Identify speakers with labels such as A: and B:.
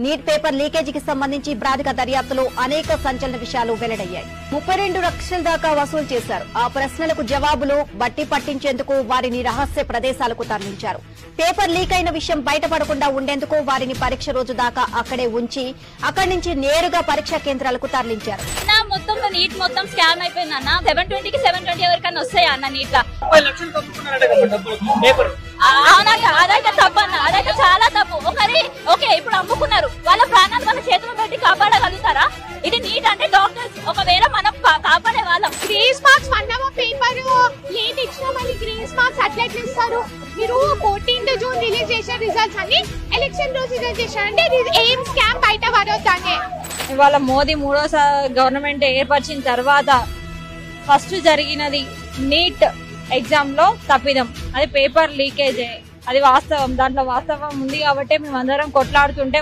A: Neat paper లీకేజీకి సంబంధించి ప్రాథమిక దర్యాప్తులో అనేక సంచలన విషయాలు వెల్లడయ్యాయి. 32 లక్షల దాకా వసూలు చేశారు. ఆ ప్రశ్నలకు జవాబులు బట్టి పట్టించేందుకు వారిని రహస్య ప్రదేశాలకు తరలించారు. పేపర్ లీక్ అయిన విషయం బయటపడకుండా ఉండేందుకు వారిని పరీక్ష రోజు దాకా అక్కడే ఉంచి అక్కడి నుంచి నేరుగా పరీక్షా కేంద్రాలకు తరలించారు.
B: మొత్తం నీట్ మొత్తం స్కామ్ అయిపోయింది అన్న. 720కి 720 ఎవరికైనా వస్తాయా అన్న నీట్ లా? అవునట, అదైతే తప్పు అన్న, అదైతే చాలా తప్పు. ఓకే ఇప్పుడు అమ్ముకున్నారు, వాళ్ళ ప్రాణాలు వాళ్ళ చేతులు పెట్టి కాపాడగలుగుతారా? ఇది నీట్ అంటే డాక్టర్స్, ఒకవేళ మనం కాపాడే వాళ్ళం.
C: Grace marks 1 hour paper late ఇచ్చినా మళ్ళీ గ్రేస్ మార్క్స్ అట్లా ఇస్తారు. మీరు 14th జూన్ రిలీజ్ చేసే రిజల్ట్స్ అన్ని ఎలక్షన్ రోజు రిలీజ్ చేశారంటే ఏం స్కామ్ బయట పడొద్దానే.
B: ఇవాళ మోదీ మూడోసారి గవర్నమెంట్ ఏర్పరిచిన తర్వాత ఫస్ట్ జరిగినది నీట్ ఎగ్జామ్ లో తప్పిదం. అది పేపర్ లీకేజే, అది వాస్తవం. దాంట్లో వాస్తవం ఉంది కాబట్టి మేమందరం కొట్లాడుతుంటే